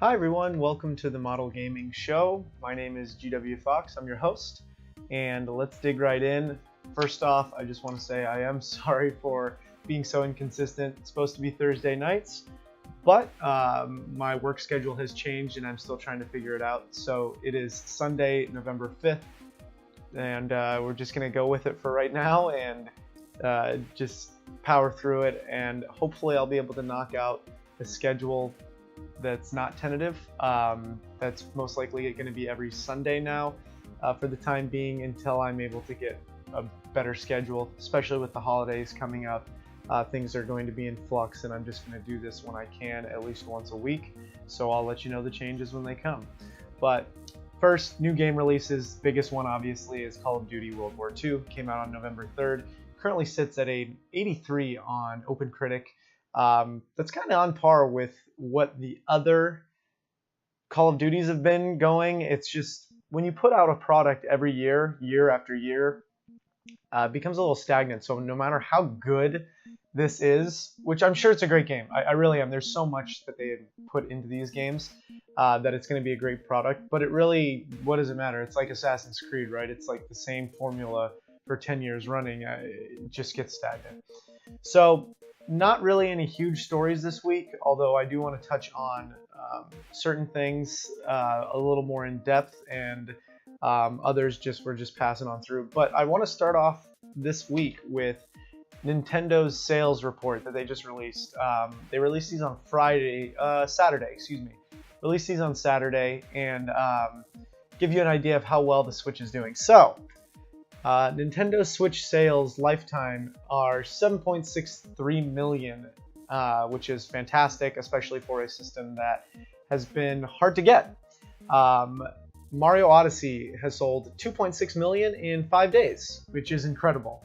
Hi everyone, welcome to the Model Gaming Show. My name is GW Fawkes, I'm your host, and let's dig right in. First off, I just want to say I am sorry for being so inconsistent. It's supposed to be Thursday nights, but my work schedule has changed and I'm still trying to figure it out. So it is Sunday, November 5th, and we're just going to go with it for right now and just power through it, and hopefully I'll be able to knock out a schedule that's not tentative. That's most likely going to be every Sunday now for the time being until I'm able to get a better schedule, especially with the holidays coming up. Things are going to be in flux, and I'm just going to do this when I can, at least once a week. So I'll let you know the changes when they come. But first, new game releases. Biggest one obviously is Call of Duty World War II. Came out on November 3rd. Currently sits at a 83 on OpenCritic. That's kind of on par with what the other Call of Duties have been going. It's just when you put out a product every year, year after year, it becomes a little stagnant. So no matter how good this is, which I'm sure it's a great game, I really am. There's so much that they had put into these games that it's going to be a great product. But it really, what does it matter? It's like Assassin's Creed, right? It's like the same formula for 10 years running. It just gets stagnant. So not really any huge stories this week, although I do want to touch on certain things a little more in depth, and others we're just passing on through. But I want to start off this week with Nintendo's sales report that they just released. They released these on Saturday, Released these on Saturday, and give you an idea of how well the Switch is doing. So Nintendo Switch sales lifetime are 7.63 million, which is fantastic, especially for a system that has been hard to get. Mario Odyssey has sold 2.6 million in 5 days, which is incredible.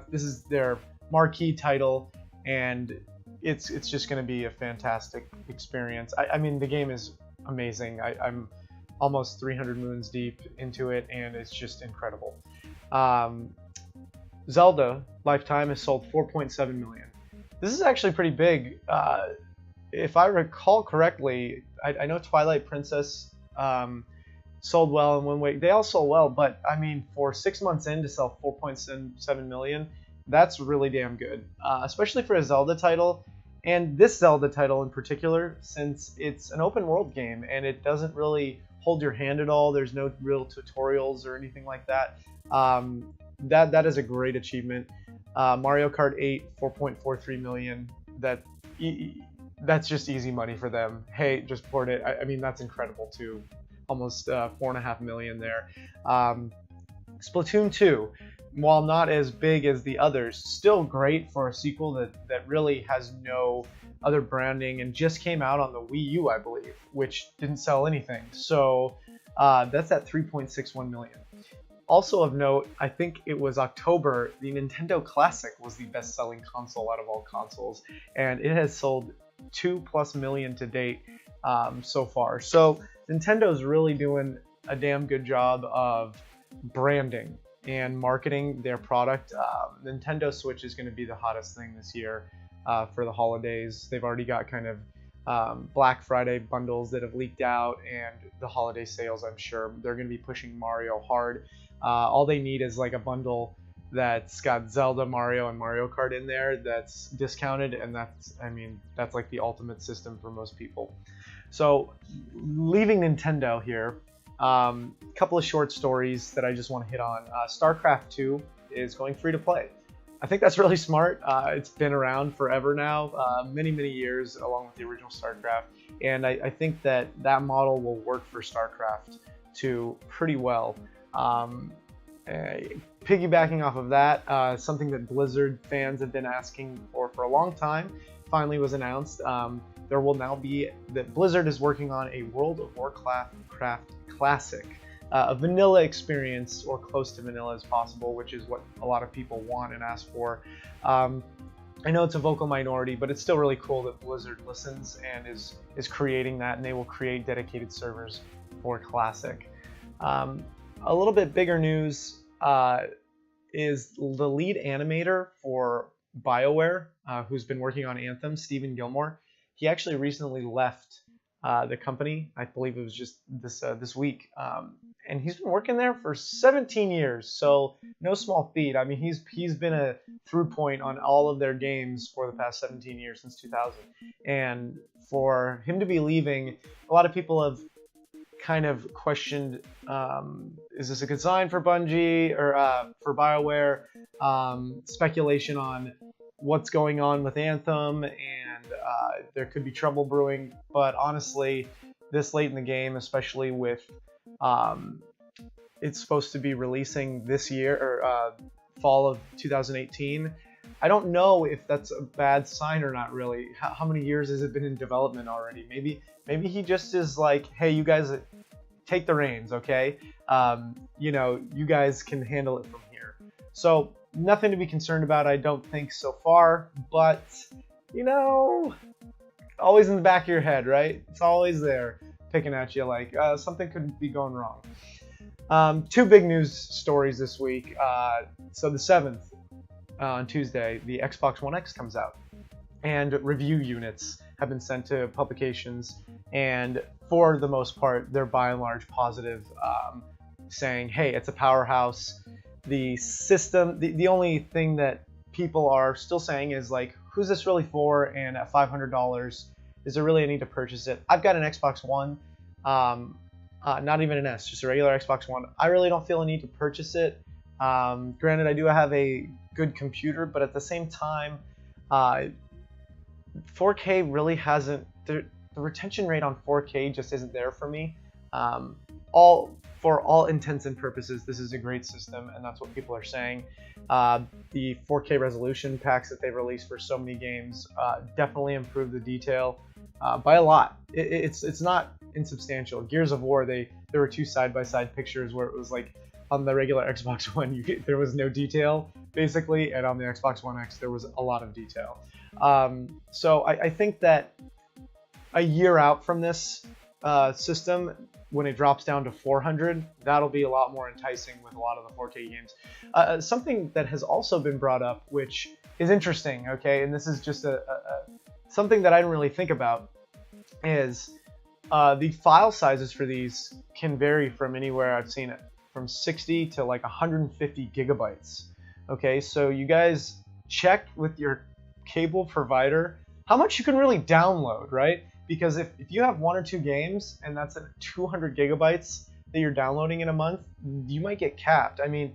This is their marquee title, and it's just going to be a fantastic experience. I mean, the game is amazing. I'm almost 300 moons deep into it, and it's just incredible. Zelda lifetime has sold 4.7 million. This is actually pretty big. If I recall correctly, I know Twilight Princess sold well in one week. They all sold well, but I mean, for 6 months in to sell 4.7 million, that's really damn good, especially for a Zelda title. And this Zelda title in particular, since it's an open world game and it doesn't really hold your hand at all. There's no real tutorials or anything like that. That is a great achievement. Mario Kart 8, 4.43 million. That's just easy money for them. Hey, just port it. I mean, that's incredible too. Almost 4.5 million there. Splatoon 2, while not as big as the others, still great for a sequel that really has no other branding and just came out on the Wii U, I believe, which didn't sell anything. So that's at 3.61 million. Also of note, I think it was October, the Nintendo Classic was the best-selling console out of all consoles, and it has sold 2+ million to date so far. So Nintendo's really doing a damn good job of branding and marketing their product. Nintendo Switch is going to be the hottest thing this year for the holidays. They've already got kind of Black Friday bundles that have leaked out, and the holiday sales, I'm sure they're going to be pushing Mario hard. All they need is like a bundle that's got Zelda, Mario, and Mario Kart in there that's discounted, and that's like the ultimate system for most people. So leaving Nintendo here, a couple of short stories that I just want to hit on. StarCraft 2 is going free to play. I think that's really smart. It's been around forever now, many years, along with the original StarCraft, and I think that model will work for StarCraft 2 pretty well. Piggybacking off of that, something that Blizzard fans have been asking for a long time finally was announced. There will now be that Blizzard is working on a World of Warcraft Classic, a vanilla experience, or close to vanilla as possible, which is what a lot of people want and ask for. I know it's a vocal minority, but it's still really cool that Blizzard listens and is creating that, and they will create dedicated servers for Classic. A little bit bigger news is the lead animator for Bioware, who's been working on Anthem, Stephen Gilmore. He actually recently left the company. I believe it was just this week. And he's been working there for 17 years, so no small feat. I mean, he's been a through point on all of their games for the past 17 years, since 2000. And for him to be leaving, a lot of people have kind of questioned, is this a good sign for Bungie or for Bioware? Speculation on what's going on with Anthem, and there could be trouble brewing. But honestly, this late in the game, especially with it's supposed to be releasing this year, or fall of 2018. I don't know if that's a bad sign or not, really. How many years has it been in development already? Maybe he just is like, hey, you guys take the reins, okay? You guys can handle it from here. So nothing to be concerned about, I don't think, so far. But always in the back of your head, right? It's always there, picking at you like something could be going wrong. Two big news stories this week. So the 7th, on Tuesday, the Xbox One X comes out, and review units have been sent to publications, and for the most part, they're by and large positive, saying, hey, it's a powerhouse. The system, the only thing that people are still saying is like, who's this really for? And at $500, is there really a need to purchase it? I've got an Xbox One, not even an S, just a regular Xbox One. I really don't feel a need to purchase it. Granted, I do have a good computer, but at the same time, 4K really hasn't, the retention rate on 4K just isn't there for me. For all intents and purposes, this is a great system, and that's what people are saying. The 4K resolution packs that they've released for so many games definitely improve the detail by a lot. It's not insubstantial. Gears of War, there were two side-by-side pictures where it was like, on the regular Xbox One, there was no detail, basically, and on the Xbox One X, there was a lot of detail. So I think that a year out from this system, when it drops down to 400, that'll be a lot more enticing with a lot of the 4K games. Something that has also been brought up, which is interesting, okay, and this is just something that I didn't really think about, is the file sizes for these can vary from anywhere I've seen it, from 60 to like 150 gigabytes. Okay, so you guys check with your cable provider how much you can really download, right? Because if you have one or two games and that's at 200 gigabytes that you're downloading in a month, you might get capped. I mean,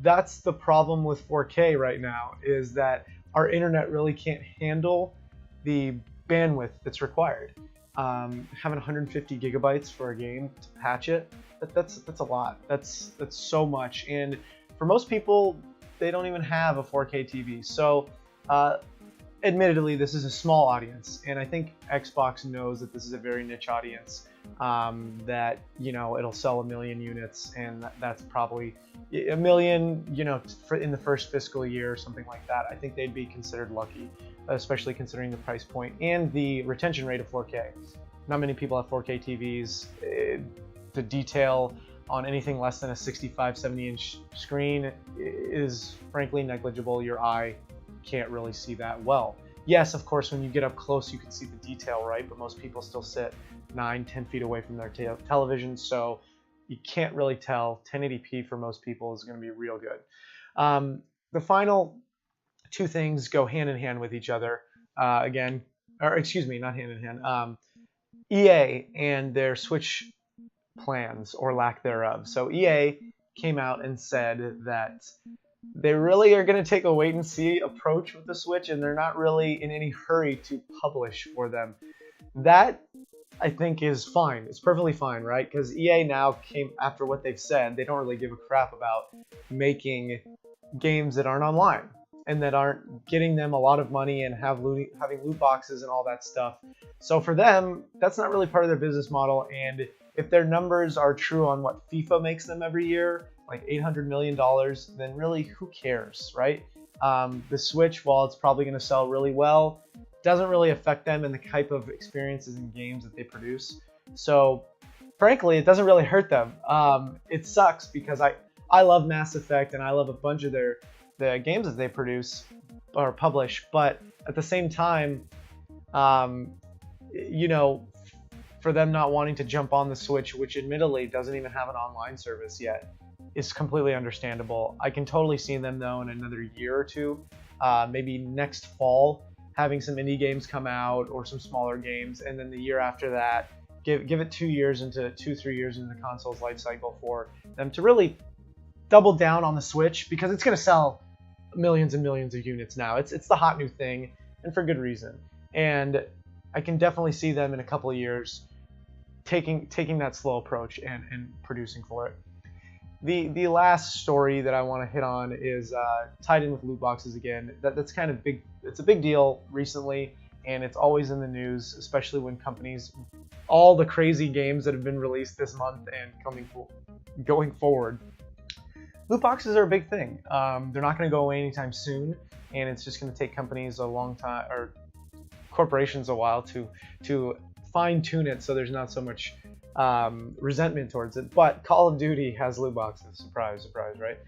that's the problem with 4K right now, is that our internet really can't handle the bandwidth that's required. Having 150 gigabytes for a game to patch it, that's a lot. That's so much. And for most people, they don't even have a 4K TV. So admittedly, this is a small audience, and I think Xbox knows that this is a very niche audience, that it'll sell 1 million units, and that's probably 1 million in the first fiscal year or something like that. I think they'd be considered lucky, especially considering the price point and the retention rate of 4K. Not many people have 4K TVs. The detail on anything less than a 65, 70-inch screen is frankly negligible. Your eye can't really see that well. Yes, of course, when you get up close, you can see the detail, right? But most people still sit 9, 10 feet away from their television, so you can't really tell. 1080p for most people is going to be real good. The final two things go hand in hand with each other. Not hand in hand. EA and their Switch plans, or lack thereof. So EA came out and said that they really are going to take a wait-and-see approach with the Switch, and they're not really in any hurry to publish for them. That, I think, is fine. It's perfectly fine, right? Because EA now came after what they've said. They don't really give a crap about making games that aren't online and that aren't getting them a lot of money and having loot boxes and all that stuff. So for them, that's not really part of their business model. And if their numbers are true on what FIFA makes them every year, like $800 million, then really, who cares, right? The Switch, while it's probably going to sell really well, doesn't really affect them in the type of experiences and games that they produce. So frankly, it doesn't really hurt them. It sucks because I love Mass Effect and I love a bunch of the games that they produce or publish, but at the same time, for them not wanting to jump on the Switch, which admittedly doesn't even have an online service yet, is completely understandable. I can totally see them though in another year or two, maybe next fall, having some indie games come out or some smaller games, and then the year after that, give it 2 years into 2-3 years into the console's life cycle for them to really double down on the Switch, because it's going to sell millions and millions of units now. It's the hot new thing, and for good reason. And I can definitely see them in a couple of years taking that slow approach and producing for it. The last story that I want to hit on is tied in with loot boxes again. That's kind of big. It's a big deal recently, and it's always in the news, especially when companies, all the crazy games that have been released this month and going forward. Loot boxes are a big thing. They're not going to go away anytime soon, and it's just going to take companies a long time, or corporations a while, to fine-tune it so there's not so much resentment towards it. But Call of Duty has loot boxes. Surprise, surprise, right?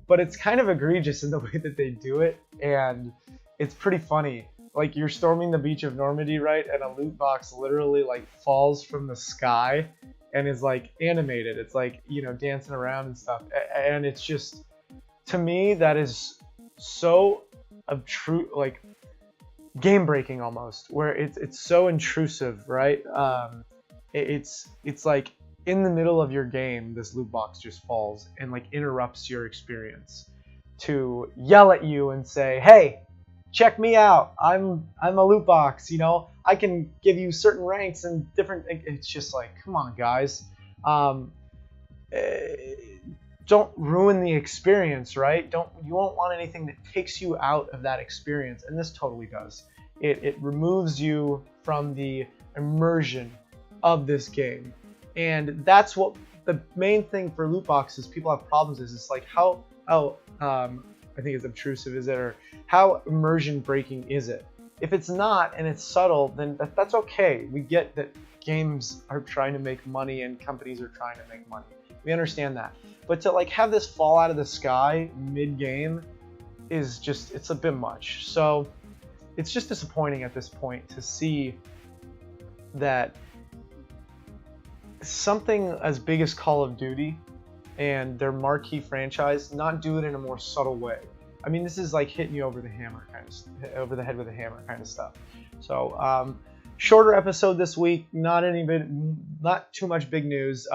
But it's kind of egregious in the way that they do it, and it's pretty funny. Like, you're storming the beach of Normandy, right? And a loot box literally like falls from the sky and is like animated. It's like, you know, dancing around and stuff. And it's just, to me, that is so like game breaking almost, where it's so intrusive, right? It's like in the middle of your game, this loot box just falls and like interrupts your experience to yell at you and say, "Hey, check me out. I'm a loot box. You know, I can give you certain ranks and different." It's just like, come on, guys. Don't ruin the experience, right? You won't want anything that takes you out of that experience, and this totally does. It removes you from the immersion of this game, and that's what the main thing for loot boxes people have problems is. It's like how I think it's obtrusive is it, or how immersion breaking is it? If it's not and it's subtle, then that's okay. We get that games are trying to make money and companies are trying to make money. We understand that. But to like have this fall out of the sky mid-game is just, it's a bit much. So it's just disappointing at this point to see that something as big as Call of Duty and their marquee franchise not do it in a more subtle way. I mean, this is like hitting you over the hammer kind of, over the head with a hammer kind of stuff. So shorter episode this week, not too much big news.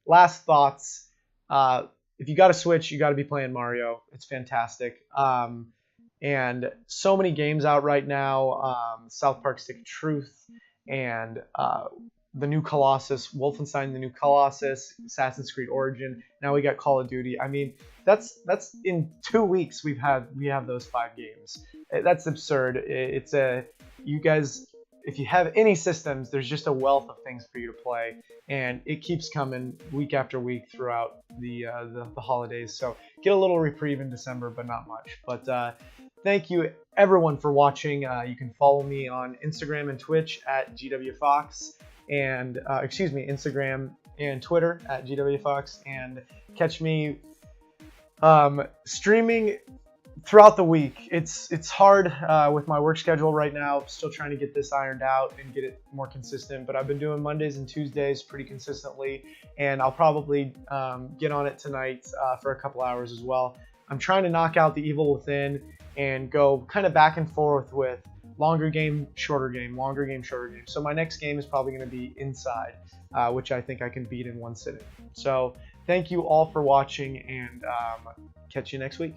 Last thoughts. If you got a Switch, you got to be playing Mario. It's fantastic. And so many games out right now. South Park Stick of Truth and the new Colossus, Wolfenstein, the new Colossus, Assassin's Creed Origin. Now we got Call of Duty. I mean, that's in 2 weeks we have those 5 games. That's absurd. You guys, if you have any systems, there's just a wealth of things for you to play, and it keeps coming week after week throughout the holidays. So get a little reprieve in December, but not much. But thank you everyone for watching. You can follow me on Instagram and Twitch at GWFawkes, and Instagram and Twitter at GWFawkes, and catch me streaming throughout the week. It's hard with my work schedule right now. Still trying to get this ironed out and get it more consistent, but I've been doing Mondays and Tuesdays pretty consistently, and I'll probably get on it tonight for a couple hours as well. I'm trying to knock out the evil within and go kind of back and forth with longer game, shorter game, longer game, shorter game. So my next game is probably going to be Inside, which I think I can beat in one sitting. So thank you all for watching, and catch you next week.